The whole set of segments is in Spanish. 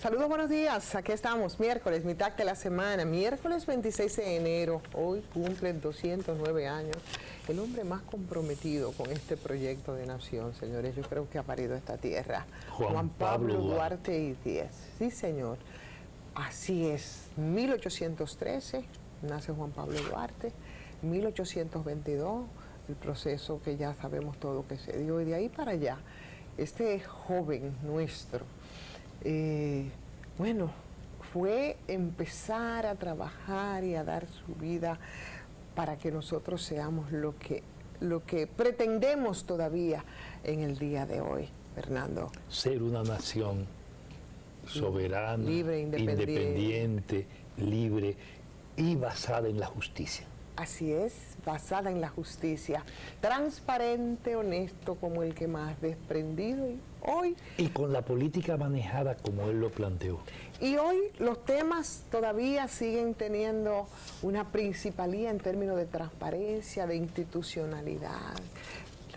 Saludos, buenos días. Aquí estamos, miércoles, mitad de la semana, miércoles 26 de enero. Hoy cumple 209 años. El hombre más comprometido con este proyecto de nación, señores, yo creo que ha parido esta tierra. Juan Pablo Duarte y Díez. Sí, señor. Así es. 1813 nace Juan Pablo Duarte. 1822, el proceso que ya sabemos todo que se dio. Y de ahí para allá, este joven nuestro, bueno, fue empezar a trabajar y a dar su vida para que nosotros seamos lo que pretendemos todavía en el día de hoy, Fernando. Ser una nación soberana, libre, independiente, libre y basada en la justicia. Así es, basada en la justicia, transparente, honesto como el que más, desprendido y hoy... Y con la política manejada como él lo planteó. Y hoy los temas todavía siguen teniendo una principalía en términos de transparencia, de institucionalidad.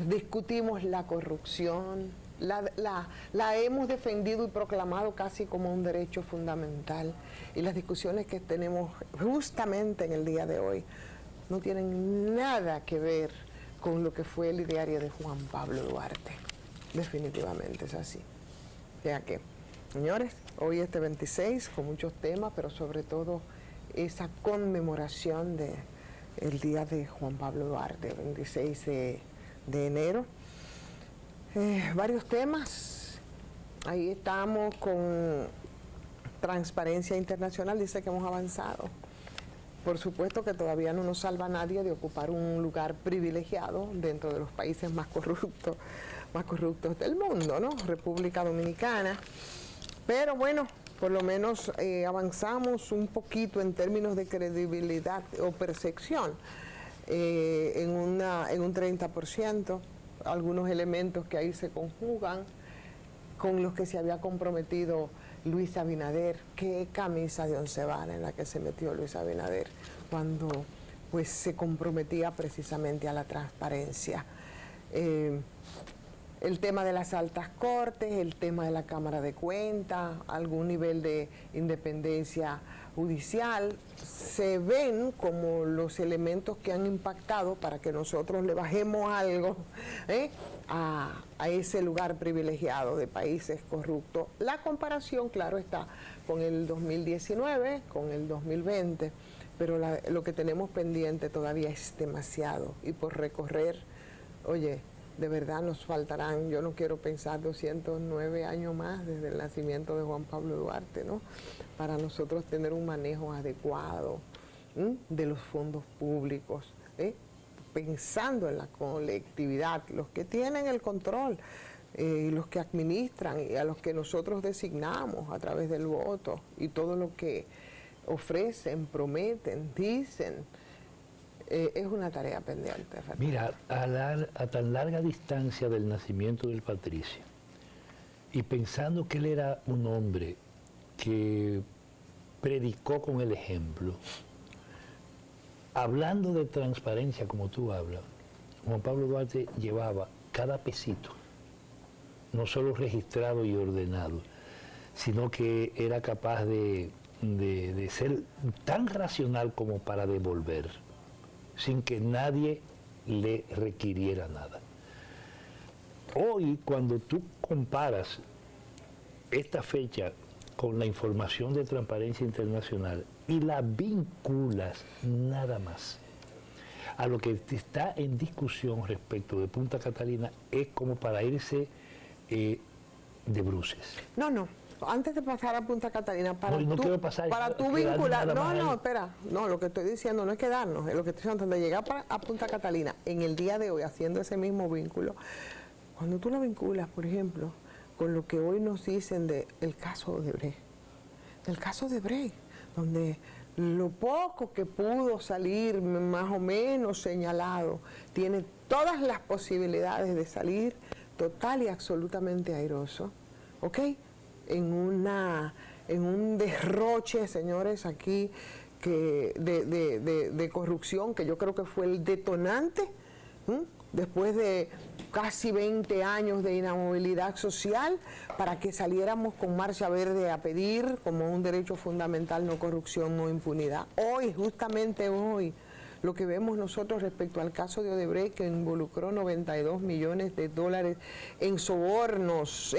Discutimos la corrupción, la hemos defendido y proclamado casi como un derecho fundamental. Y las discusiones que tenemos justamente en el día de hoy no tienen nada que ver con lo que fue el ideario de Juan Pablo Duarte. Definitivamente es así. O sea que, señores, hoy este 26 con muchos temas, pero sobre todo esa conmemoración del día de Juan Pablo Duarte, 26 de enero. Varios temas. Ahí estamos con Transparencia Internacional, dice que hemos avanzado. Por supuesto que todavía no nos salva a nadie de ocupar un lugar privilegiado dentro de los países más corruptos del mundo, ¿no? República Dominicana. Pero bueno, por lo menos avanzamos un poquito en términos de credibilidad o percepción, en un 30%, algunos elementos que ahí se conjugan con los que se había comprometido Luis Abinader. Qué camisa de once varas en la que se metió Luis Abinader cuando pues se comprometía precisamente a la transparencia. El tema de las altas cortes, el tema de la Cámara de Cuentas, algún nivel de independencia judicial, se ven como los elementos que han impactado para que nosotros le bajemos algo a ese lugar privilegiado de países corruptos. La comparación, claro está, con el 2019, con el 2020, pero lo que tenemos pendiente todavía es demasiado y por recorrer, oye, de verdad nos faltarán, yo no quiero pensar 209 años más desde el nacimiento de Juan Pablo Duarte, ¿no? Para nosotros tener un manejo adecuado de los fondos públicos, pensando en la colectividad, los que tienen el control, y los que administran y a los que nosotros designamos a través del voto y todo lo que ofrecen, prometen, dicen. Es una tarea pendiente, Fernando. Mira, a tan larga distancia del nacimiento del patricio, y pensando que él era un hombre que predicó con el ejemplo, hablando de transparencia como tú hablas, Juan Pablo Duarte llevaba cada pesito, no solo registrado y ordenado, sino que era capaz de ser tan racional como para devolver, sin que nadie le requiriera nada. Hoy, cuando tú comparas esta fecha con la información de Transparencia Internacional y la vinculas nada más a lo que está en discusión respecto de Punta Catalina, es como para irse de bruces. No. Antes de pasar a Punta Catalina, para tú vincular, espera, lo que estoy diciendo no es quedarnos, es lo que estoy diciendo, antes de llegar a Punta Catalina, en el día de hoy, haciendo ese mismo vínculo, cuando tú lo vinculas, por ejemplo, con lo que hoy nos dicen del caso de Odebrecht, donde lo poco que pudo salir más o menos señalado, tiene todas las posibilidades de salir total y absolutamente airoso, ¿ok? En un derroche, señores, aquí de corrupción, que yo creo que fue el detonante después de casi 20 años de inamovilidad social, para que saliéramos con marcha verde a pedir como un derecho fundamental no corrupción, no impunidad. Hoy, justamente hoy, lo que vemos nosotros respecto al caso de Odebrecht, que involucró 92 millones de dólares en sobornos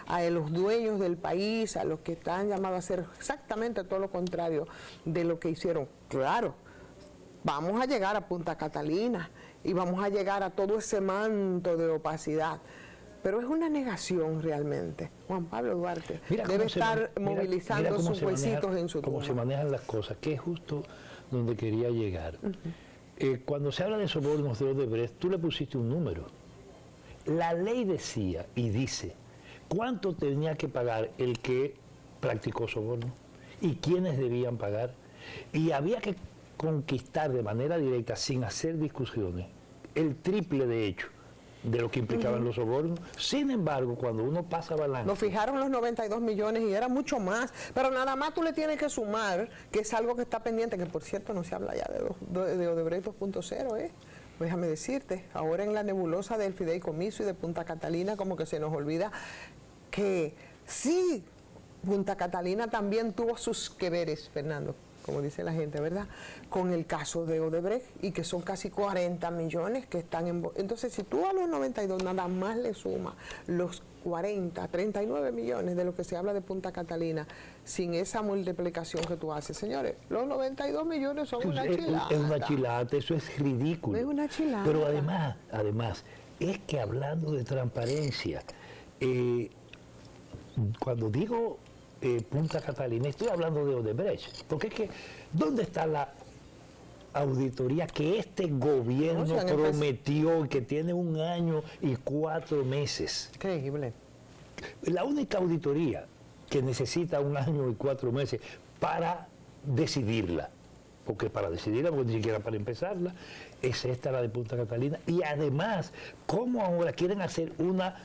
a los dueños del país, a los que están llamados a hacer exactamente todo lo contrario de lo que hicieron. Claro, vamos a llegar a Punta Catalina y vamos a llegar a todo ese manto de opacidad. Pero es una negación realmente. Juan Pablo Duarte debe estar movilizando sus huesitos en su tumba. Cómo se manejan las cosas, que es justo donde quería llegar. Cuando se habla de sobornos de Odebrecht, tú le pusiste un número. La ley decía y dice cuánto tenía que pagar el que practicó soborno y quiénes debían pagar. Y había que conquistar de manera directa, sin hacer discusiones, el triple de hecho de lo que implicaban los sobornos. Sin embargo, cuando uno pasa balance... Nos fijaron los 92 millones y era mucho más, pero nada más tú le tienes que sumar, que es algo que está pendiente, que por cierto no se habla ya de Odebrecht 2.0, déjame decirte, ahora en la nebulosa del fideicomiso y de Punta Catalina como que se nos olvida que sí, Punta Catalina también tuvo sus que veres, Fernando, como dice la gente, ¿verdad?, con el caso de Odebrecht, y que son casi 40 millones que están en... Entonces, si tú a los 92 nada más le sumas los 39 millones de lo que se habla de Punta Catalina, sin esa multiplicación que tú haces, señores, los 92 millones son una chilata. Es una chilata, eso es ridículo. Es una chilata. Pero además, es que hablando de transparencia, cuando digo Punta Catalina, estoy hablando de Odebrecht, porque es que, ¿dónde está la auditoría que este gobierno prometió, que tiene 1 año y 4 meses? Increíble. La única auditoría que necesita 1 año y 4 meses para decidirla, porque para decidirla, porque ni siquiera para empezarla, es esta, la de Punta Catalina. Y además, ¿cómo ahora quieren hacer una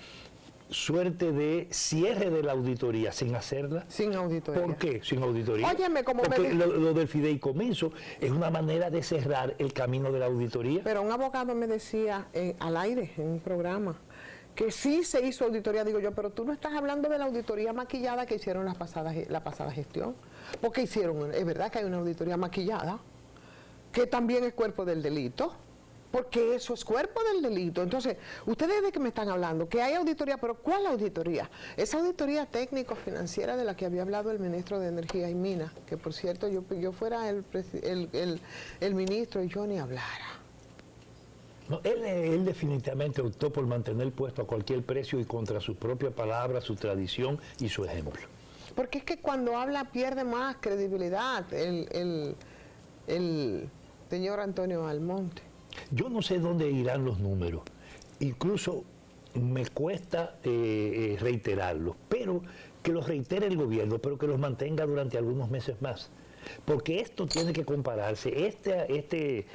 suerte de cierre de la auditoría sin hacerla? Sin auditoría. ¿Por qué sin auditoría? Óyeme, como porque lo del fideicomiso es una manera de cerrar el camino de la auditoría. Pero un abogado me decía al aire, en un programa, que sí se hizo auditoría. Digo yo, pero tú no estás hablando de la auditoría maquillada que hicieron la pasada gestión. Porque hicieron, es verdad que hay una auditoría maquillada, que también es cuerpo del delito. Porque eso es cuerpo del delito. Entonces, ustedes de qué me están hablando, que hay auditoría, pero ¿cuál auditoría? Esa auditoría técnico-financiera de la que había hablado el ministro de Energía y Minas, que por cierto yo fuera el ministro y yo ni hablara. No, él definitivamente optó por mantener el puesto a cualquier precio y contra su propia palabra, su tradición y su ejemplo. Porque es que cuando habla pierde más credibilidad el señor Antonio Almonte. Yo no sé dónde irán los números, incluso me cuesta reiterarlos, pero que los reitere el gobierno, pero que los mantenga durante algunos meses más. Porque esto tiene que compararse, este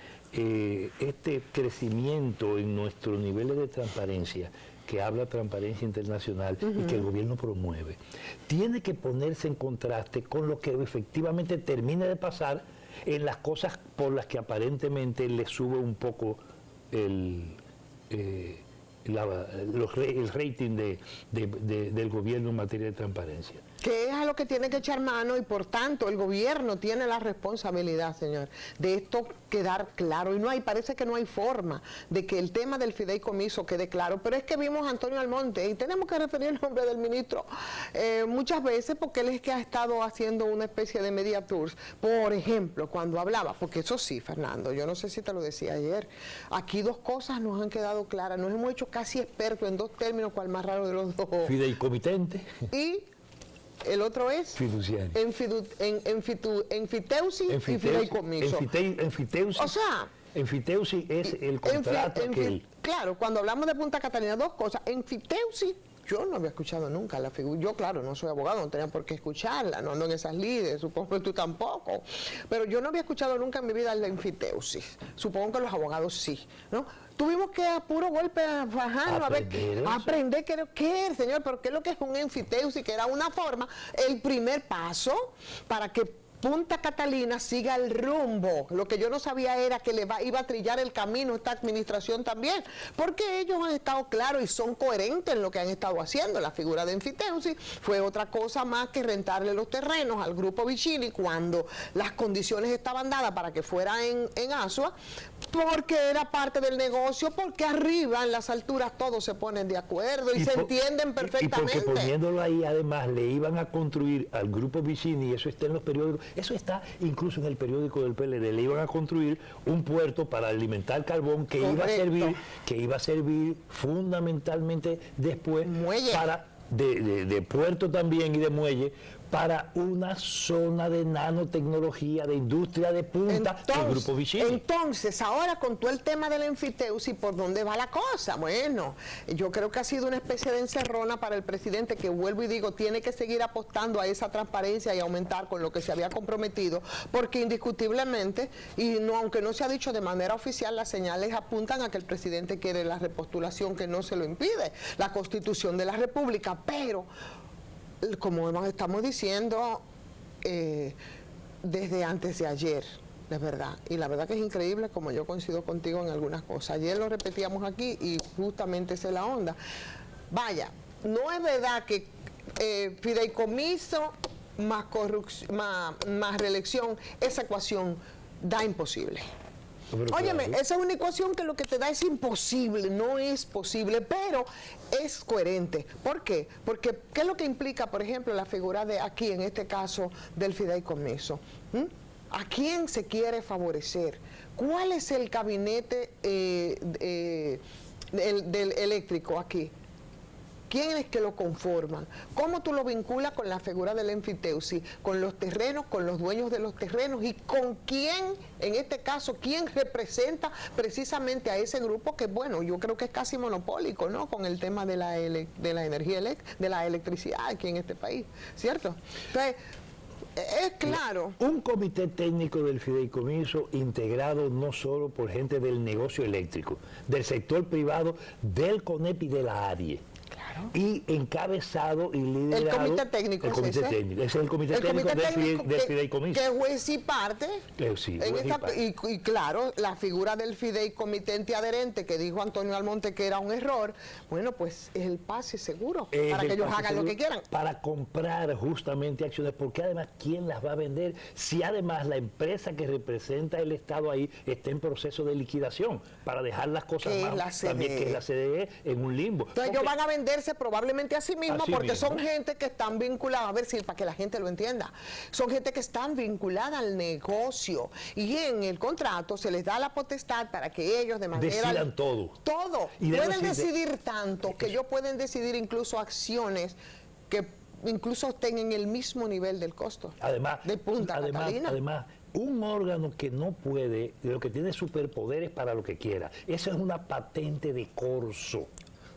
crecimiento en nuestros niveles de transparencia, que habla Transparencia Internacional y que el gobierno promueve, tiene que ponerse en contraste con lo que efectivamente termine de pasar en las cosas por las que aparentemente le sube un poco el rating del gobierno en materia de transparencia. Que es a lo que tiene que echar mano, y por tanto el gobierno tiene la responsabilidad, señor, de esto quedar claro. Y parece que no hay forma de que el tema del fideicomiso quede claro. Pero es que vimos a Antonio Almonte, y tenemos que referir el nombre del ministro muchas veces, porque él es que ha estado haciendo una especie de media tours. Por ejemplo, cuando hablaba, porque eso sí, Fernando, yo no sé si te lo decía ayer, aquí 2 cosas nos han quedado claras. Nos hemos hecho casi expertos en 2 términos, cuál más raro de los 2. Fideicomitente. Y el otro es fiduciario. Enfiteusi y fideicomiso. Enfiteusi. O sea, enfiteusi es el contrato claro, cuando hablamos de Punta Catalina, 2 cosas. Enfiteusi, yo no había escuchado nunca la figura. Yo, claro, no soy abogado, no tenía por qué escucharla, no ando en esas lides, supongo que tú tampoco. Pero yo no había escuchado nunca en mi vida la enfiteusis. Supongo que los abogados sí, ¿no? Tuvimos que a puro golpe bajarnos aprender qué es, señor, pero qué es lo que es un enfiteusis, que era una forma, el primer paso para que Punta Catalina siga el rumbo. Lo que yo no sabía era que iba a trillar el camino esta administración también, porque ellos han estado claros y son coherentes en lo que han estado haciendo. La figura de Enfiteusi fue otra cosa más que rentarle los terrenos al grupo Vicini cuando las condiciones estaban dadas para que fuera en Asua, porque era parte del negocio, porque arriba en las alturas todos se ponen de acuerdo y se entienden perfectamente. Y porque poniéndolo ahí, además, le iban a construir al grupo Vicini, y eso está en los periódicos, eso está incluso en el periódico del PLD, le iban a construir un puerto para alimentar carbón que iba a servir fundamentalmente después para de puerto también y de muelle para una zona de nanotecnología, de industria de punta del grupo Vicini. Entonces, ahora con todo el tema del Enfiteusi, ¿por dónde va la cosa? Bueno, yo creo que ha sido una especie de encerrona para el presidente, que vuelvo y digo, tiene que seguir apostando a esa transparencia y aumentar con lo que se había comprometido, porque indiscutiblemente, y no, aunque no se ha dicho de manera oficial, las señales apuntan a que el presidente quiere la repostulación, que no se lo impide, la Constitución de la República, pero como estamos diciendo desde antes de ayer, de verdad, y la verdad que es increíble como yo coincido contigo en algunas cosas. Ayer lo repetíamos aquí y justamente esa es la onda. Vaya, no es verdad que fideicomiso más corrupción, más reelección, esa ecuación da imposible. Óyeme, esa es una ecuación que lo que te da es imposible, no es posible, pero es coherente. ¿Por qué? Porque ¿qué es lo que implica, por ejemplo, la figura de aquí, en este caso, del fideicomiso? ¿A quién se quiere favorecer? ¿Cuál es el gabinete del eléctrico aquí? ¿Quién es que lo conforman? ¿Cómo tú lo vinculas con la figura del Enfiteusi? Con los terrenos, con los dueños de los terrenos y con quién, en este caso, quién representa precisamente a ese grupo que, bueno, yo creo que es casi monopólico, ¿no? Con el tema de la energía, de la electricidad aquí en este país, ¿cierto? Entonces, es claro. Un comité técnico del fideicomiso integrado no solo por gente del negocio eléctrico, del sector privado, del CONEP y de la ADIE. Y encabezado y liderado... El comité técnico ese es el comité técnico del fideicomiso. Que juez y parte. Sí, y claro, la figura del fideicomitente adherente que dijo Antonio Almonte que era un error, bueno, pues es el pase seguro para que ellos hagan lo que quieran. Para comprar justamente acciones, porque además, ¿quién las va a vender? Si además la empresa que representa el Estado ahí está en proceso de liquidación, para dejar las cosas más también, que es la CDE, en un limbo. Entonces ellos van a venderse probablemente a sí mismos, porque son gente que están vinculadas, a ver si para que la gente lo entienda, son gente que están vinculada al negocio y en el contrato se les da la potestad para que ellos de manera... decidan todo. Todo. Y pueden decidir tanto que ellos pueden decidir incluso acciones que incluso estén en el mismo nivel del costo. Además, de Punta Catalina. Además, un órgano que no puede, lo que tiene superpoderes para lo que quiera, esa es una patente de corso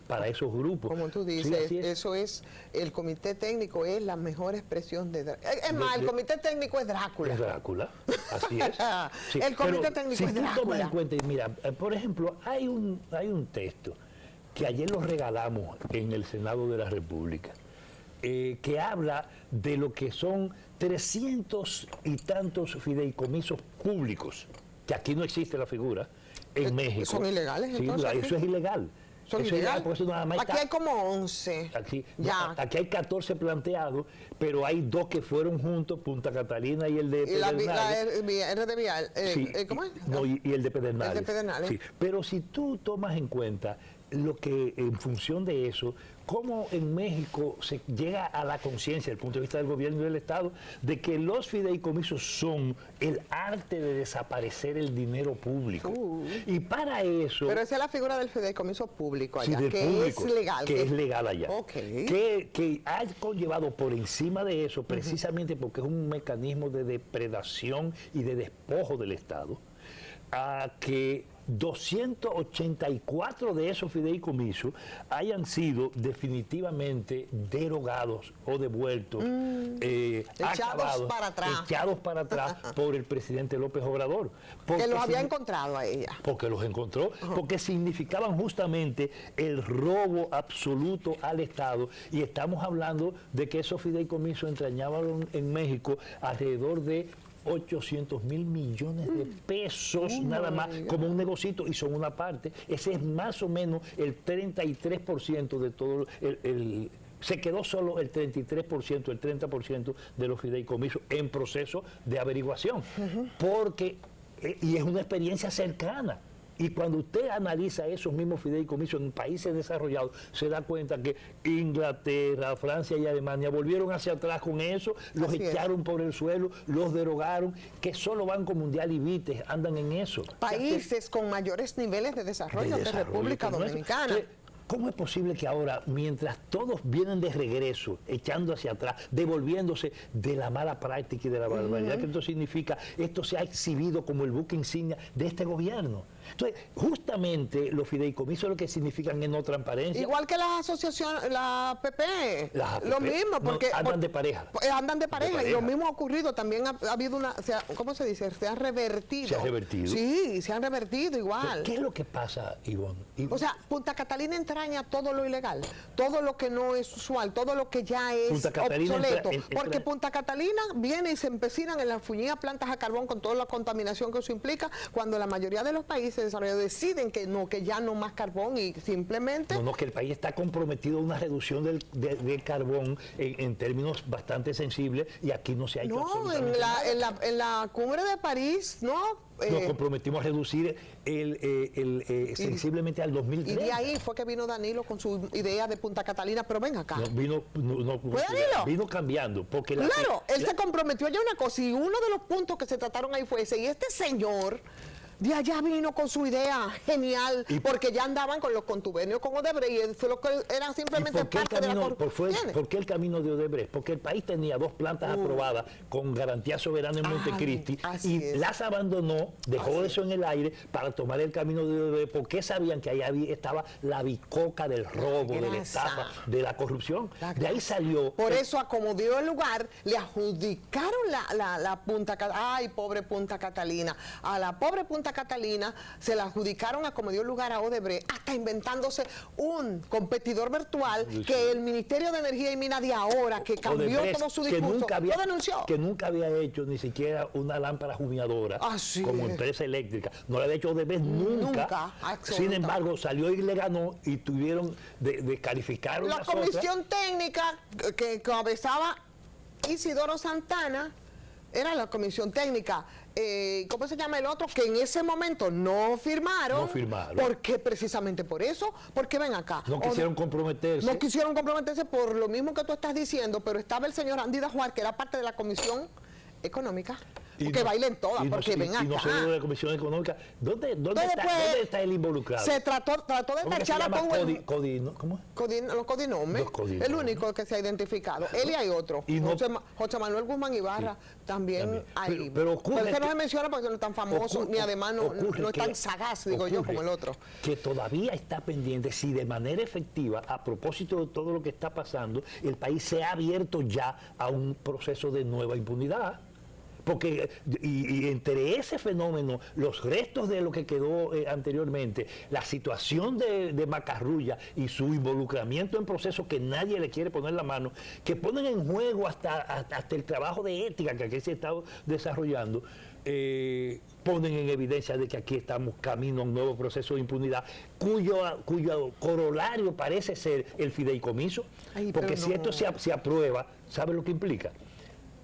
para esos grupos. Como tú dices, sí, eso es, el comité técnico es la mejor expresión de... Es más, el comité técnico es Drácula. Es Drácula, así es. Sí, el comité técnico es Drácula. Si tú tomas en cuenta, mira, por ejemplo, hay un texto que ayer lo regalamos en el Senado de la República, que habla de lo que son 300 y tantos fideicomisos públicos, que aquí no existe la figura, en México. ¿Son ilegales entonces? Sí, eso es ilegal. Son ilegal. Porque eso nada más aquí hay como 11. Aquí hay 14 planteados, pero hay 2 que fueron juntos, Punta Catalina y el de Pedernales. ¿Cómo es? No, y el de Pedernales. El de Pedernales. Sí. Pero si tú tomas en cuenta lo que, en función de eso, cómo en México se llega a la conciencia, desde el punto de vista del gobierno y del Estado, de que los fideicomisos son el arte de desaparecer el dinero público. Y para eso... Pero esa es la figura del fideicomiso público allá, sí, que público, es legal. Que es legal allá. Okay. Que ha conllevado por encima de eso, precisamente porque es un mecanismo de depredación y de despojo del Estado, a que 284 de esos fideicomisos hayan sido definitivamente derogados o devueltos, echados para atrás por el presidente López Obrador. Que los había encontrado a ella. Porque los encontró, porque significaban justamente el robo absoluto al Estado, y estamos hablando de que esos fideicomisos entrañaban en México alrededor de 800 mil millones de pesos nada más, como un negocito, y son una parte. Ese es más o menos el 33% de todo se quedó solo el 33%, el 30% de los fideicomisos en proceso de averiguación, porque, y es una experiencia cercana. Y cuando usted analiza esos mismos fideicomisos en países desarrollados, se da cuenta que Inglaterra, Francia y Alemania volvieron hacia atrás con eso, los echaron por el suelo, los derogaron, que solo Banco Mundial y BITES andan en eso. Países con mayores niveles de desarrollo que República Dominicana. ¿Cómo es posible que ahora, mientras todos vienen de regreso, echando hacia atrás, devolviéndose de la mala práctica y de la barbaridad que esto significa, esto se ha exhibido como el buque insignia de este gobierno? Entonces, justamente los fideicomisos lo que significan es no transparencia. Igual que las asociaciones, la APP, lo mismo, porque andan de pareja. Andan de pareja, y lo mismo ha ocurrido, también ha habido una, ¿cómo se dice? Se ha revertido. ¿Se ha revertido? Sí, se han revertido igual. ¿Qué es lo que pasa, Ivonne? O sea, Punta Catalina entraña todo lo ilegal, todo lo que no es usual, todo lo que ya es obsoleto. Porque Punta Catalina viene y se empecinan en las fuñidas plantas a carbón con toda la contaminación que eso implica, cuando la mayoría de los países desarrollados deciden que no, que ya no más carbón, y simplemente... No, que el país está comprometido a una reducción del carbón en términos bastante sensibles, y aquí no se ha hecho absolutamente nada. En la cumbre de París, ¿no? Nos comprometimos a reducir sensiblemente al 2030. Y de ahí fue que vino Danilo con su idea de Punta Catalina, pero ven acá. Vino cambiando. Porque él se comprometió a una cosa, y uno de los puntos que se trataron ahí fue ese, y este señor de allá vino con su idea genial, porque ya andaban con los contubernios con Odebrecht, y eso lo que era simplemente parte de la corrupción. ¿Por qué el camino de Odebrecht? Porque el país tenía 2 plantas aprobadas con garantía soberana en Montecristi, y las abandonó, dejó eso en el aire para tomar el camino de Odebrecht, porque sabían que ahí estaba la bicoca del robo, de la estafa, de la corrupción. De ahí salió. Por eso, como dio el lugar, le adjudicaron la Punta Catalina. Ay, pobre Punta Catalina. A la pobre Punta Catalina se la adjudicaron a como dio lugar a Odebrecht, hasta inventándose un competidor virtual, que el Ministerio de Energía y Minas de ahora, que cambió Odebrecht, todo su discurso, lo denunció. Que nunca había hecho ni siquiera una lámpara humeadora como empresa eléctrica. No la había hecho Odebrecht nunca. Sin embargo, salió y le ganó, y tuvieron de calificar la comisión técnica que encabezaba Isidoro Santana. Era la comisión técnica, ¿cómo se llama el otro? Que en ese momento no firmaron. Porque precisamente por eso, porque ven acá. No quisieron comprometerse. No quisieron comprometerse por lo mismo que tú estás diciendo, pero estaba el señor Andy Dajuar, que era parte de la comisión económica. Porque bailen todas, porque ven acá. Y no solo de la Comisión Económica. ¿Dónde está él involucrado? Se trató de tachar a ¿Cómo es? Los codinomes. El único que se ha identificado. Él y hay otro. José Manuel Guzmán Ibarra también hay. Pero ocurre. Pero no se menciona porque no es tan famoso, ni además no es tan sagaz, digo yo, como el otro. Que todavía está pendiente si de manera efectiva, a propósito de todo lo que está pasando, el país se ha abierto ya a un proceso de nueva impunidad. Porque y entre ese fenómeno, los restos de lo que quedó anteriormente, la situación de Macarrulla y su involucramiento en procesos que nadie le quiere poner la mano, que ponen en juego hasta el trabajo de ética que aquí se está desarrollando, ponen en evidencia de que aquí estamos camino a un nuevo proceso de impunidad, cuyo corolario parece ser el fideicomiso. Porque si esto se aprueba, ¿sabe lo que implica?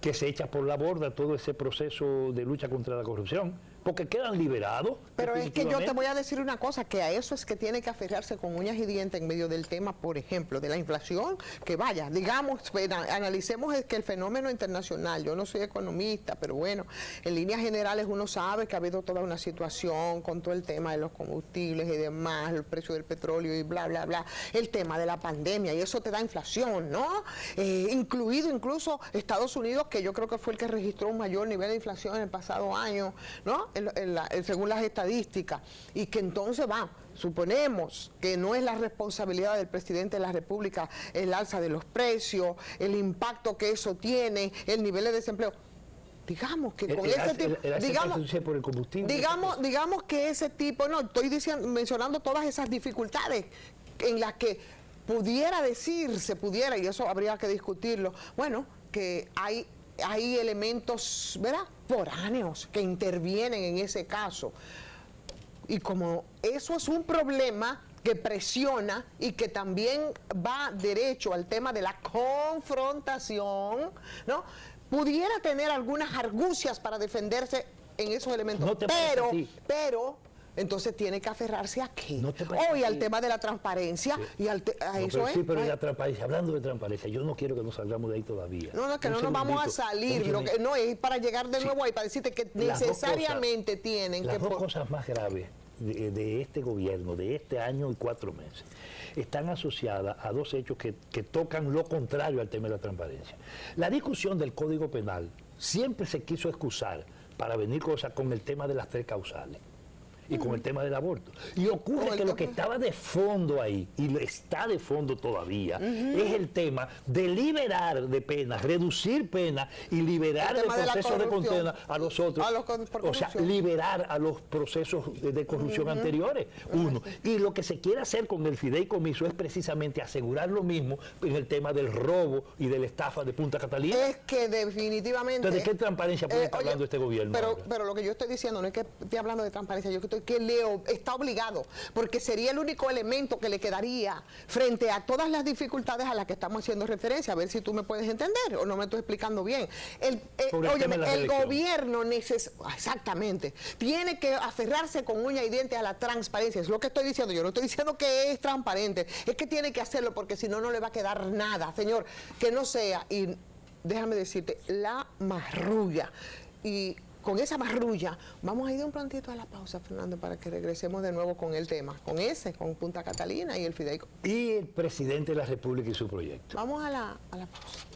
Que se echa por la borda todo ese proceso de lucha contra la corrupción, porque quedan liberados. Pero es que yo te voy a decir una cosa, que a eso es que tiene que aferrarse con uñas y dientes en medio del tema, por ejemplo, de la inflación, que vaya, digamos, analicemos que el fenómeno internacional, yo no soy economista, pero bueno, en líneas generales uno sabe que ha habido toda una situación con todo el tema de los combustibles y demás, el precio del petróleo y bla, bla, bla, el tema de la pandemia, y eso te da inflación, ¿no? Incluido incluso Estados Unidos, que yo creo que fue el que registró un mayor nivel de inflación en el pasado año, ¿no? Según las estadísticas, y que entonces suponemos que no es la responsabilidad del presidente de la República el alza de los precios, el impacto que eso tiene, el nivel de desempleo. Digamos que con ese tipo, por el combustible, digamos que ese tipo, no, estoy mencionando todas esas dificultades en las que pudiera, y eso habría que discutirlo, bueno, que hay elementos, ¿verdad?, foráneos que intervienen en ese caso. Y como eso es un problema que presiona y que también va derecho al tema de la confrontación, ¿no?, pudiera tener algunas argucias para defenderse en esos elementos, pero entonces tiene que aferrarse a qué. Hoy al tema de la transparencia y a eso es. Sí, pero la transparencia, hablando de transparencia, yo no quiero que nos salgamos de ahí todavía. No, que no nos vamos a salir, lo que no es para llegar de nuevo ahí, para decirte que necesariamente tienen que... Las dos cosas más graves de este gobierno, de este año y 4 meses, están asociadas a dos hechos que tocan lo contrario al tema de la transparencia. La discusión del Código Penal siempre se quiso excusar para venir con el tema de las 3 causales y con el tema del aborto. Y ocurre que lo que estaba de fondo ahí, y está de fondo todavía, es el tema de liberar de penas, reducir penas y liberar de procesos de condena a los otros. O sea, liberar a los procesos de corrupción anteriores, uno. Y lo que se quiere hacer con el fideicomiso es precisamente asegurar lo mismo en el tema del robo y de la estafa de Punta Catalina. Es que definitivamente... Entonces, ¿de qué transparencia puede estar hablando este gobierno? Pero lo que yo estoy diciendo no es que esté hablando de transparencia, que Leo está obligado, porque sería el único elemento que le quedaría frente a todas las dificultades a las que estamos haciendo referencia, a ver si tú me puedes entender o no me estoy explicando bien. El gobierno exactamente, tiene que aferrarse con uña y dientes a la transparencia, es lo que estoy diciendo. Yo no estoy diciendo que es transparente, es que tiene que hacerlo, porque si no, no le va a quedar nada, señor, que no sea, y déjame decirte, la marrulla. Y con esa marrulla, vamos a ir de un prontito a la pausa, Fernando, para que regresemos de nuevo con el tema, con Punta Catalina y el fideicomiso. Y el presidente de la República y su proyecto. Vamos a la pausa.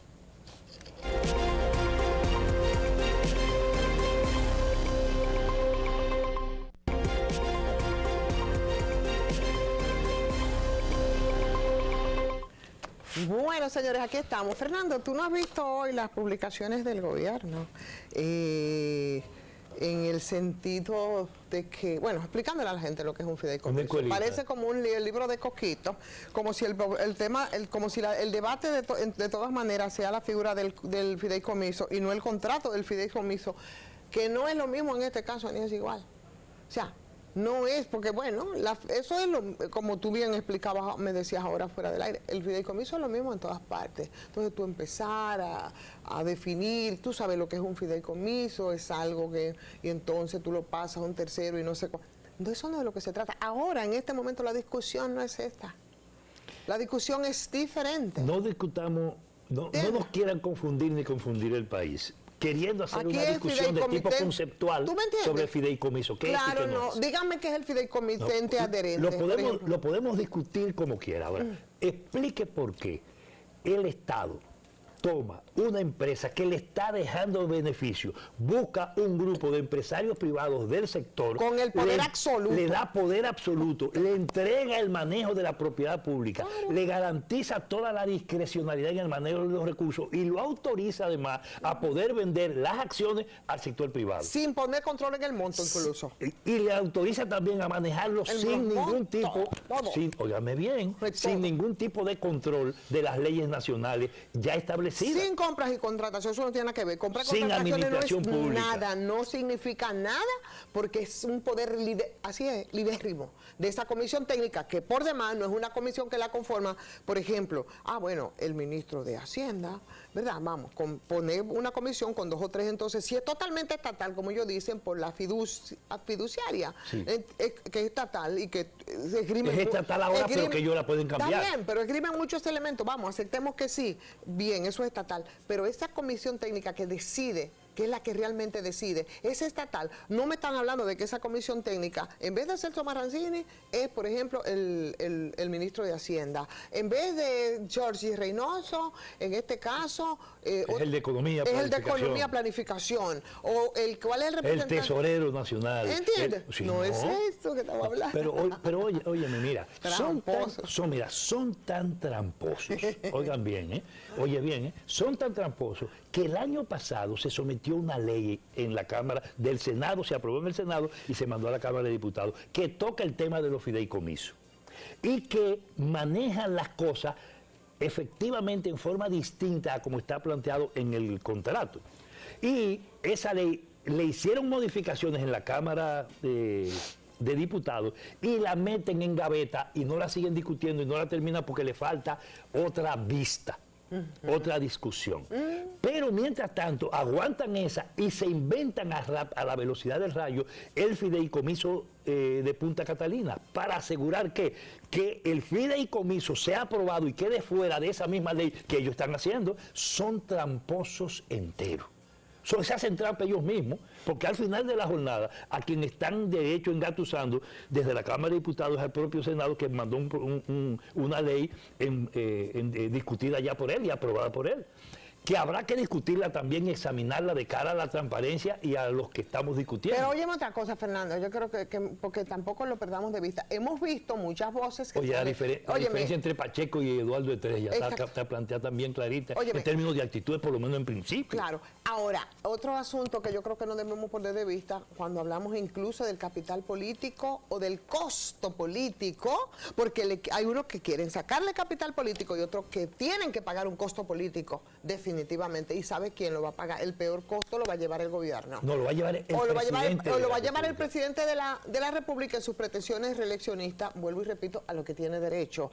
Bueno, señores, aquí estamos. Fernando, ¿tú no has visto hoy las publicaciones del gobierno? En el sentido de que, bueno, explicándole a la gente lo que es un fideicomiso. Parece como el libro de Coquito, como si el debate de todas maneras sea la figura del fideicomiso y no el contrato del fideicomiso, que no es lo mismo en este caso ni es igual. O sea, no es, porque bueno, eso es como tú bien explicabas, me decías ahora fuera del aire, el fideicomiso es lo mismo en todas partes. Entonces tú empezar a definir, tú sabes lo que es un fideicomiso, es algo que, y entonces tú lo pasas a un tercero y no sé cuál. Entonces eso no es de lo que se trata. Ahora, en este momento, la discusión no es esta. La discusión es diferente. No discutamos, no nos quieran confundir ni confundir el país, queriendo hacer una discusión de tipo conceptual sobre el fideicomiso. Claro, no. Dígame qué es el fideicomitente adherente. Lo podemos discutir como quiera. Ahora, explique por qué el Estado toma una empresa que le está dejando beneficio, busca un grupo de empresarios privados del sector, con el poder absoluto, le da poder absoluto, le entrega el manejo de la propiedad pública, le garantiza toda la discrecionalidad en el manejo de los recursos y lo autoriza además a poder vender las acciones al sector privado. Sin poner control en el monto incluso. Y le autoriza también a manejarlo sin ningún tipo, óigame bien, sin ningún tipo de control de las leyes nacionales ya establecidas. Sin compras y contratación, eso no tiene nada que ver. Compras y sin administración no es pública. Nada, no significa nada, porque es un poder libérrimo de esa comisión técnica, que por demás no es una comisión que la conforma, por ejemplo, el ministro de Hacienda, ¿verdad? Vamos, poner una comisión con 2 o 3, entonces, si es totalmente estatal, como ellos dicen, por la fiduciaria, que es estatal y que esgrime... Es estatal ahora, pero que ellos la pueden cambiar. Está bien, pero esgrimen muchos elementos, vamos, aceptemos que sí, bien, eso es estatal, pero esa comisión técnica que decide que es la que realmente decide, es estatal. No me están hablando de que esa comisión técnica, en vez de Celso Marrancini, es, por ejemplo, el ministro de Hacienda. En vez de Giorgi Reynoso, en este caso... es el de Economía, es el de Economía, Planificación. O ¿cuál es el representante? El tesorero nacional. ¿Entiendes? Sí, no es esto que estamos hablando. Pero óyeme, mira, son tan tramposos, oigan bien, oye bien, son tan tramposos que el año pasado se sometió una ley en la Cámara del Senado, se aprobó en el Senado y se mandó a la Cámara de Diputados, que toca el tema de los fideicomisos y que maneja las cosas efectivamente en forma distinta a como está planteado en el contrato. Y esa ley le hicieron modificaciones en la Cámara de Diputados y la meten en gaveta y no la siguen discutiendo y no la terminan porque le falta otra vista, otra discusión. Pero mientras tanto aguantan esa y se inventan a la velocidad del rayo el fideicomiso de Punta Catalina para asegurar que el fideicomiso sea aprobado y quede fuera de esa misma ley que ellos están haciendo. Son tramposos enteros. Se hacen trampa ellos mismos, porque al final de la jornada, a quien están de hecho engatusando desde la Cámara de Diputados al propio Senado, que mandó una ley discutida ya por él y aprobada por él, que habrá que discutirla también, examinarla de cara a la transparencia y a los que estamos discutiendo. Pero óyeme otra cosa, Fernando, yo creo que porque tampoco lo perdamos de vista. Hemos visto muchas voces que... Oye, la diferencia entre Pacheco y Eduardo Estrella está planteada también clarita, en términos de actitudes, por lo menos en principio. Claro. Ahora, otro asunto que yo creo que no debemos perder de vista, cuando hablamos incluso del capital político o del costo político, porque hay unos que quieren sacarle capital político y otros que tienen que pagar un costo político, definitivamente. ¿Y sabe quién lo va a pagar? El peor costo lo va a llevar el gobierno. No, lo va a llevar el presidente. O lo va a llevar el presidente de la República en sus pretensiones reeleccionistas, vuelvo y repito, a lo que tiene derecho.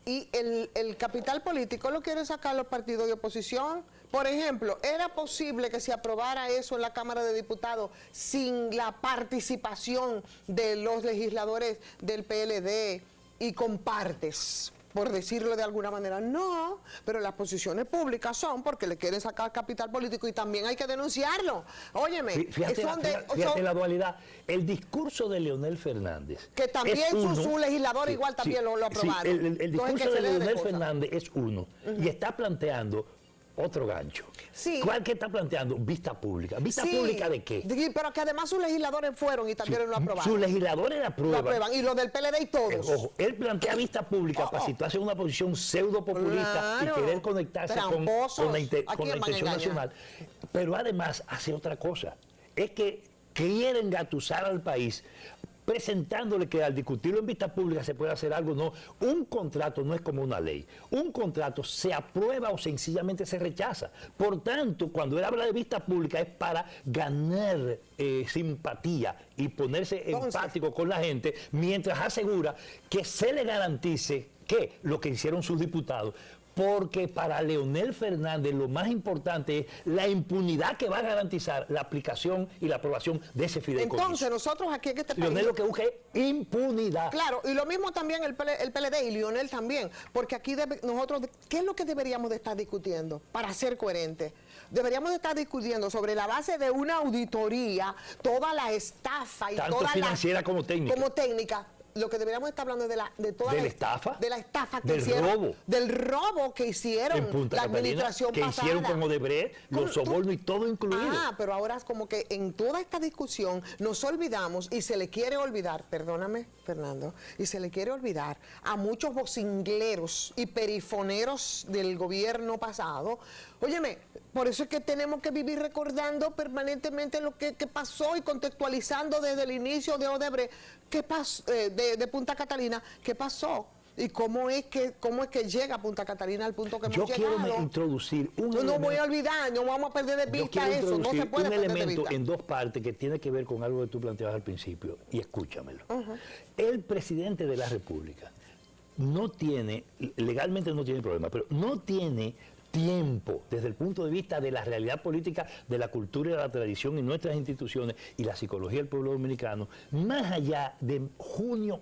Y el capital político lo quieren sacar los partidos de oposición. Por ejemplo, ¿era posible que se aprobara eso en la Cámara de Diputados sin la participación de los legisladores del PLD y con partes? Por decirlo de alguna manera, no, pero las posiciones públicas son porque le quieren sacar capital político y también hay que denunciarlo. Óyeme, fíjate la dualidad. El discurso de Leonel Fernández, que también su legislador igual también lo aprobaron. El discurso de Leonel Fernández es uno y está planteando otro gancho. Sí. ¿Cuál que está planteando? Vista pública. ¿Vista pública de qué? Pero que además sus legisladores fueron y también lo aprobaron. Sus legisladores la aprueban. Y los del PLD y todos. Ojo, él plantea vista pública para situarse en una posición pseudo populista y querer conectarse con la intención nacional. Pero además hace otra cosa. Es que quieren engatusar al país presentándole que al discutirlo en vista pública se puede hacer algo. No, un contrato no es como una ley. Un contrato se aprueba o sencillamente se rechaza. Por tanto, cuando él habla de vista pública es para ganar simpatía y ponerse empático con la gente, mientras asegura que se le garantice que lo que hicieron sus diputados. Porque para Leonel Fernández lo más importante es la impunidad que va a garantizar la aplicación y la aprobación de ese fideicomiso. Entonces nosotros aquí en este país... Leonel lo que busca es impunidad. Claro, y lo mismo también el PLD y Leonel también, porque aquí nosotros, ¿qué es lo que deberíamos de estar discutiendo para ser coherentes? Deberíamos de estar discutiendo sobre la base de una auditoría, toda la estafa y tanto toda financiera como técnica. Lo que deberíamos estar hablando es de la estafa que hicieron, robo, del robo que hicieron en Punta la Catalina, administración que pasada. hicieron con Odebrecht, los sobornos y todo incluido. Pero ahora es como que en toda esta discusión nos olvidamos y se le quiere olvidar, perdóname Fernando, y se le quiere olvidar a muchos vocingleros y perifoneros del gobierno pasado. Óyeme, por eso es que tenemos que vivir recordando permanentemente lo que pasó y contextualizando desde el inicio de Odebrecht, qué pasó, de Punta Catalina, qué pasó y cómo es que llega Punta Catalina al punto que hemos llegado. Yo quiero introducir un elemento. No voy a olvidar, no vamos a perder de vista eso, no se puede perder de vista. Un elemento en dos partes que tiene que ver con algo que tú planteabas al principio, y escúchamelo. El presidente de la República no tiene, legalmente no tiene problema, pero no tiene tiempo desde el punto de vista de la realidad política, de la cultura y de la tradición y nuestras instituciones y la psicología del pueblo dominicano, más allá de junio,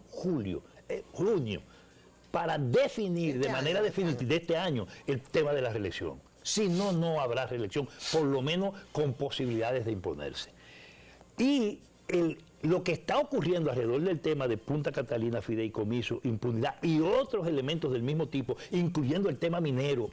para definir de manera definitiva de este año el tema de la reelección. Si no, no habrá reelección, por lo menos con posibilidades de imponerse. Y lo que está ocurriendo alrededor del tema de Punta Catalina, fideicomiso, impunidad y otros elementos del mismo tipo, incluyendo el tema minero,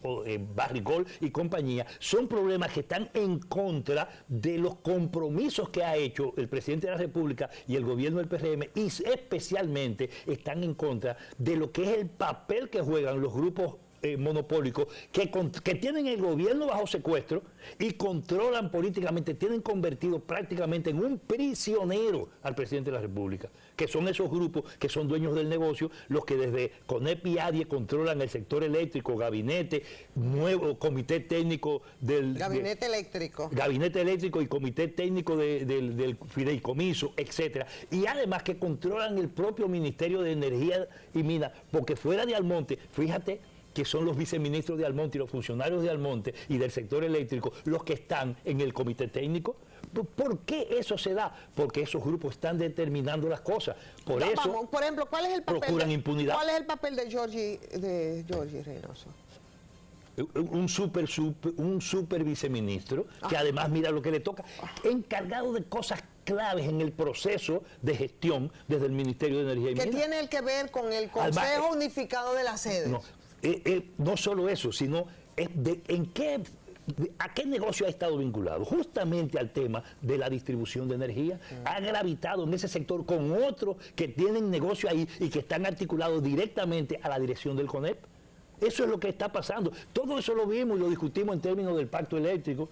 Barrigol y compañía, son problemas que están en contra de los compromisos que ha hecho el presidente de la República y el gobierno del PRM, y especialmente están en contra de lo que es el papel que juegan los grupos monopólicos que tienen el gobierno bajo secuestro y controlan políticamente, tienen convertido prácticamente en un prisionero al presidente de la República, que son esos grupos que son dueños del negocio, los que desde CONEP y ADIE controlan el sector eléctrico, gabinete, nuevo comité técnico del... Gabinete eléctrico. Gabinete eléctrico y comité técnico del fideicomiso, etcétera. Y además que controlan el propio Ministerio de Energía y Minas, porque fuera de Almonte, fíjate, que son los viceministros de Almonte y los funcionarios de Almonte y del sector eléctrico los que están en el comité técnico. ¿Por qué eso se da? Porque esos grupos están determinando las cosas. Por eso, vamos, por ejemplo, ¿cuál es el papel procuran impunidad. ¿Cuál es el papel de Giorgi Reynoso? Un super viceministro, que además mira lo que le toca, encargado de cosas claves en el proceso de gestión desde el Ministerio de Energía y Minas. ¿Qué tiene que ver con el Consejo Unificado de las Sedes? No solo eso, sino ¿a qué negocio ha estado vinculado? Justamente al tema de la distribución de energía. Ha gravitado en ese sector con otros que tienen negocio ahí y que están articulados directamente a la dirección del CONEP. Eso es lo que está pasando. Todo eso lo vimos y lo discutimos en términos del pacto eléctrico,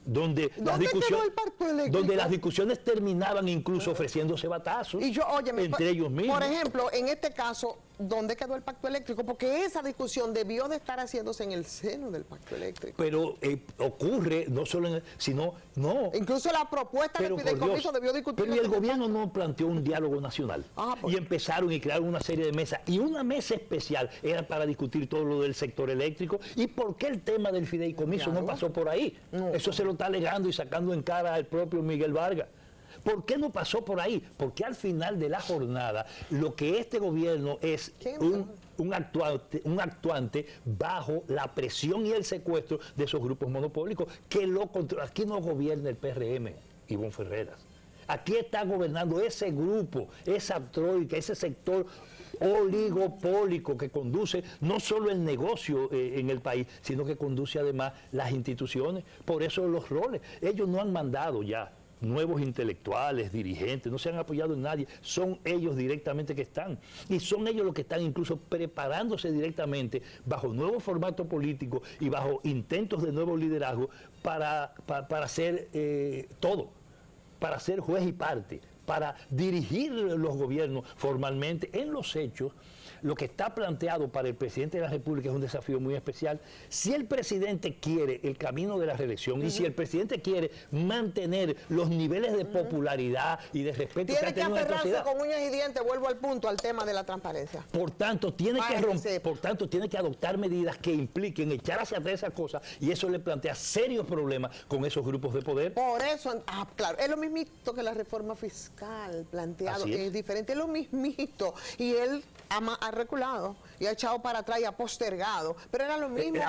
donde las discusiones terminaban incluso ofreciéndose batazos entre ellos mismos. Por ejemplo, en este caso, ¿dónde quedó el pacto eléctrico? Porque esa discusión debió de estar haciéndose en el seno del pacto eléctrico. Pero ocurre no solo en sino no. Incluso la propuesta del fideicomiso debió discutir. Pero el gobierno no planteó un diálogo nacional. Y empezaron y crearon una serie de mesas. Y una mesa especial era para discutir todo lo del sector eléctrico. ¿Y por qué el tema del fideicomiso no pasó por ahí? Eso se lo está alegando y sacando en cara al propio Miguel Vargas. ¿Por qué no pasó por ahí? Porque al final de la jornada lo que este gobierno es un actuante bajo la presión y el secuestro de esos grupos monopólicos que lo controlan. Aquí no gobierna el PRM, Ivonne Ferreras. Aquí está gobernando ese grupo, esa troika, ese sector oligopólico que conduce no solo el negocio en el país, sino que conduce además las instituciones. Por eso los roles. Ellos no han mandado ya nuevos intelectuales, dirigentes, no se han apoyado en nadie, son ellos directamente que están. Y son ellos los que están incluso preparándose directamente bajo nuevos formatos políticos y bajo intentos de nuevo liderazgo para hacer todo, para ser juez y parte, para dirigir los gobiernos formalmente. En los hechos, lo que está planteado para el presidente de la República es un desafío muy especial. Si el presidente quiere el camino de la reelección y si el presidente quiere mantener los niveles de popularidad y de respeto que ha tenido nuestra sociedad, con uñas y dientes, vuelvo al punto, al tema de la transparencia. Por tanto, tiene que adoptar medidas que impliquen echar hacia atrás esas cosas, y eso le plantea serios problemas con esos grupos de poder. Por eso, claro, es lo mismito que la reforma fiscal planteado, es diferente, es lo mismito, y él ha reculado y ha echado para atrás y ha postergado, pero era lo mismo.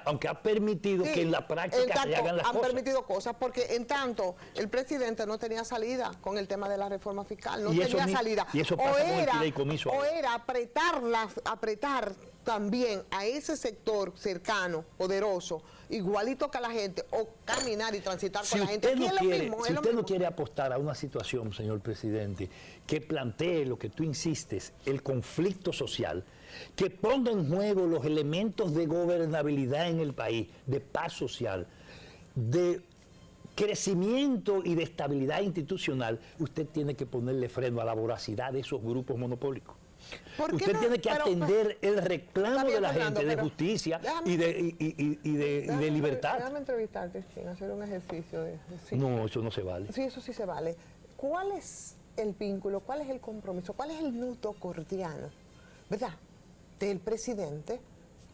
Aunque ha permitido que en la práctica se hagan las cosas. Han permitido cosas, porque en tanto el presidente no tenía salida con el tema de la reforma fiscal, no tenía salida. Y eso pasa con el fideicomiso. O era apretar también a ese sector cercano, poderoso, igualito que a la gente, o caminar y transitar con la gente. Si usted no quiere apostar a una situación, señor presidente, que plantee lo que tú insistes, el conflicto social, que ponga en juego los elementos de gobernabilidad en el país, de paz social, de crecimiento y de estabilidad institucional, usted tiene que ponerle freno a la voracidad de esos grupos monopólicos. Usted tiene que atender el reclamo de la gente de justicia y de libertad. Déjame entrevistarte, sin hacer un ejercicio de... No, eso no se vale. Sí, eso sí se vale. ¿Cuál es el vínculo, cuál es el compromiso, cuál es el nudo gordiano, verdad, del presidente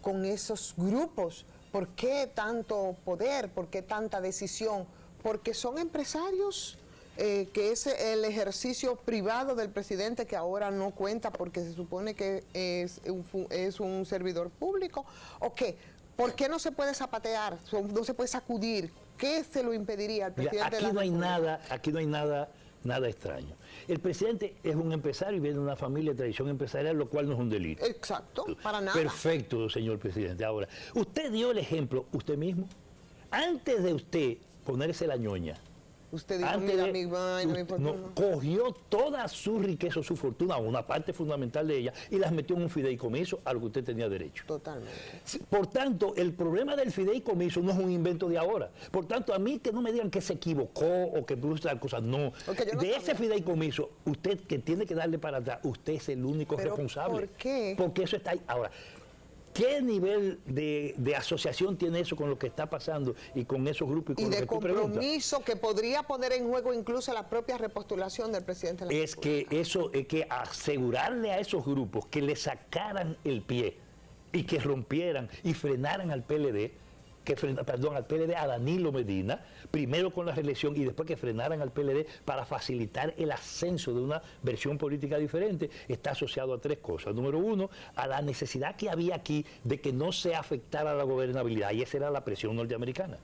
con esos grupos? ¿Por qué tanto poder? ¿Por qué tanta decisión? Porque son empresarios... que es el ejercicio privado del presidente, que ahora no cuenta porque se supone que es un servidor público, ¿o qué? ¿Por qué no se puede zapatear? ¿No se puede sacudir? ¿Qué se lo impediría al presidente? Aquí no hay nada extraño. El presidente es un empresario y viene de una familia de tradición empresarial, lo cual no es un delito. Exacto, para nada. Perfecto, señor presidente. Ahora, usted dio el ejemplo, usted mismo, antes de usted ponerse la ñoña, usted dijo, mira, mi vaina, mi fortuna. Cogió toda su riqueza, su fortuna, una parte fundamental de ella, y las metió en un fideicomiso a lo que usted tenía derecho. Totalmente. Por tanto, el problema del fideicomiso no es un invento de ahora. Por tanto, a mí que no me digan que se equivocó o que puso tal cosa, no. De ese fideicomiso, usted que tiene que darle para atrás, usted es el único responsable. ¿Por qué? Porque eso está ahí. Ahora, ¿qué nivel de asociación tiene eso con lo que está pasando y con esos grupos? Y de compromiso que podría poner en juego incluso la propia repostulación del presidente de la República. Es que asegurarle a esos grupos que le sacaran el pie y que rompieran y frenaran al PLD, al PLD, a Danilo Medina, primero con la reelección y después que frenaran al PLD para facilitar el ascenso de una versión política diferente, está asociado a tres cosas. Número uno, a la necesidad que había aquí de que no se afectara la gobernabilidad, y esa era la presión norteamericana.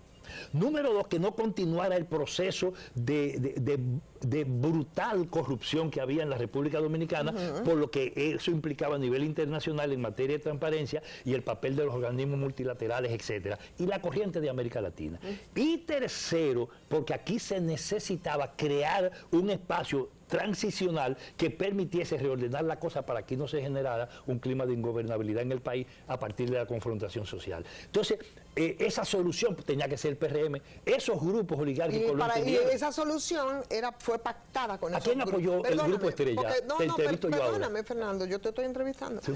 Número dos, que no continuara el proceso de brutal corrupción que había en la República Dominicana, por lo que eso implicaba a nivel internacional en materia de transparencia y el papel de los organismos multilaterales, etcétera, y la corriente de América Latina. Y tercero, porque aquí se necesitaba crear un espacio transicional que permitiese reordenar la cosa para que no se generara un clima de ingobernabilidad en el país a partir de la confrontación social. Entonces, esa solución tenía que ser el PRM. Esos grupos oligárquicos lo entendieron. Y esa solución fue pactada con esos grupos. ¿A quién apoyó el grupo Estrella? Perdóname, Fernando, yo te estoy entrevistando. Sí,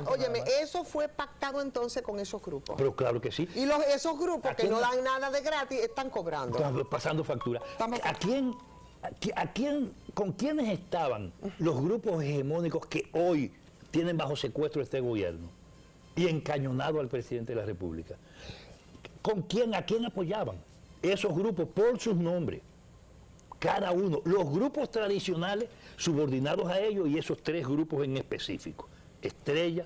óyeme, eso fue pactado entonces con esos grupos. Pero claro que sí. Y esos grupos que no dan nada de gratis están cobrando. Pasando factura. ¿Con quiénes estaban los grupos hegemónicos que hoy tienen bajo secuestro este gobierno y encañonado al presidente de la República? ¿A quién apoyaban? Esos grupos por sus nombres. Cada uno. Los grupos tradicionales subordinados a ellos y esos tres grupos en específico. Estrella,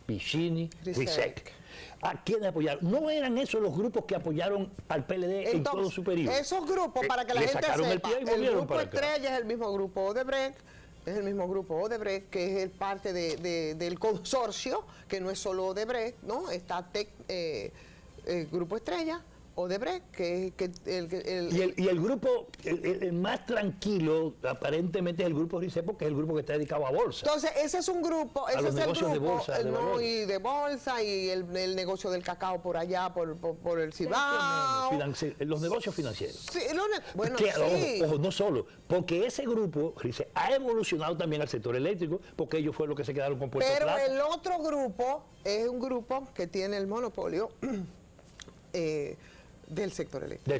Piccini, Rizek. ¿A quién apoyaron? No eran esos los grupos que apoyaron al PLD en todo su periodo. Esos grupos, para que la gente sepa, el grupo Estrella es el mismo grupo Odebrecht, que es parte del consorcio, que no es solo Odebrecht, ¿no? Está el grupo Estrella, Odebrecht, y el grupo, el más tranquilo, aparentemente es el grupo Rizek, porque es el grupo que está dedicado a bolsa. Entonces, ese es un grupo, ese es el grupo, de bolsa y el negocio del cacao por allá, por el Cibao. Los negocios financieros. Sí, bueno, sí. Ojo, no solo, porque ese grupo Rizek ha evolucionado también al sector eléctrico, porque ellos fueron los que se quedaron con Puerto Plata. Pero el otro grupo es un grupo que tiene el monopolio del sector eléctrico.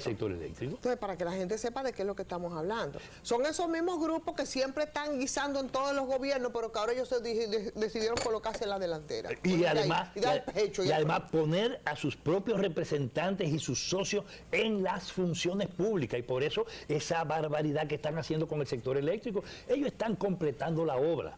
Entonces, para que la gente sepa de qué es lo que estamos hablando. Son esos mismos grupos que siempre están guisando en todos los gobiernos, pero que ahora ellos decidieron colocarse en la delantera. Y además poner a sus propios representantes y sus socios en las funciones públicas. Y por eso esa barbaridad que están haciendo con el sector eléctrico, ellos están completando la obra.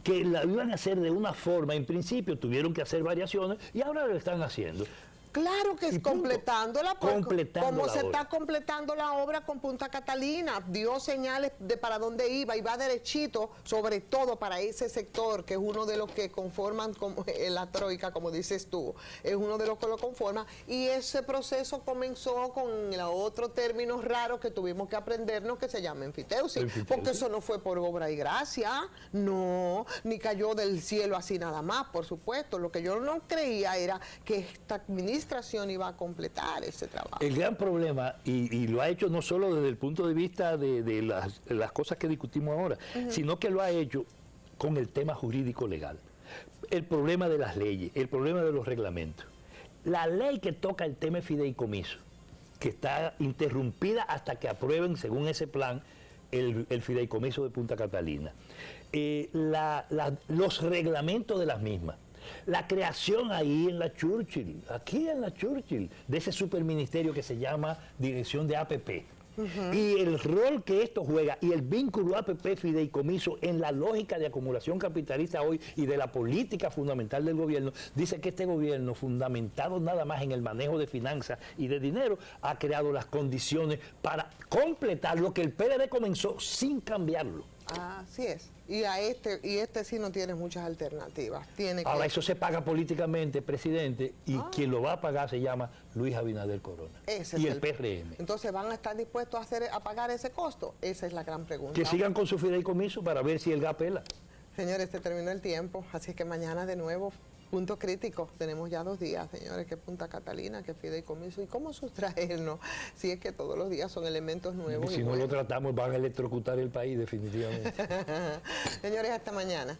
Que la iban a hacer de una forma, en principio tuvieron que hacer variaciones y ahora lo están haciendo. Claro que es completándola, como se está completando la obra con Punta Catalina, dio señales de para dónde iba y va derechito, sobre todo para ese sector, que es uno de los que conforman la troika, como dices tú, es uno de los que lo conforma, y ese proceso comenzó con el otro término raro que tuvimos que aprendernos, que se llama enfiteusis, porque eso no fue por obra y gracia, no, ni cayó del cielo así nada más, por supuesto. Lo que yo no creía era que esta administración iba a completar ese trabajo. El gran problema, y lo ha hecho no solo desde el punto de vista de las cosas que discutimos ahora, sino que lo ha hecho con el tema jurídico legal. El problema de las leyes, el problema de los reglamentos. La ley que toca el tema de fideicomiso, que está interrumpida hasta que aprueben, según ese plan, el fideicomiso de Punta Catalina. Los reglamentos de las mismas. La creación ahí en la Churchill, aquí en la Churchill, de ese superministerio que se llama Dirección de APP, Y el rol que esto juega y el vínculo APP-Fideicomiso en la lógica de acumulación capitalista hoy y de la política fundamental del gobierno, dice que este gobierno, fundamentado nada más en el manejo de finanzas y de dinero, ha creado las condiciones para completar lo que el PLD comenzó sin cambiarlo. Así es. Y este sí no tiene muchas alternativas. Ahora, eso se paga políticamente, presidente, y quien lo va a pagar se llama Luis Abinader Corona. Y el PRM. Entonces, ¿van a estar dispuestos a pagar ese costo? Esa es la gran pregunta. Que sigan con su fideicomiso para ver si el GA pela. Señores, se terminó el tiempo, así que mañana de nuevo, punto crítico. Tenemos ya 2 días, señores, que Punta Catalina, que fideicomiso, y cómo sustraernos, si es que todos los días son elementos nuevos. Si no lo tratamos, van a electrocutar el país definitivamente. Señores, hasta mañana.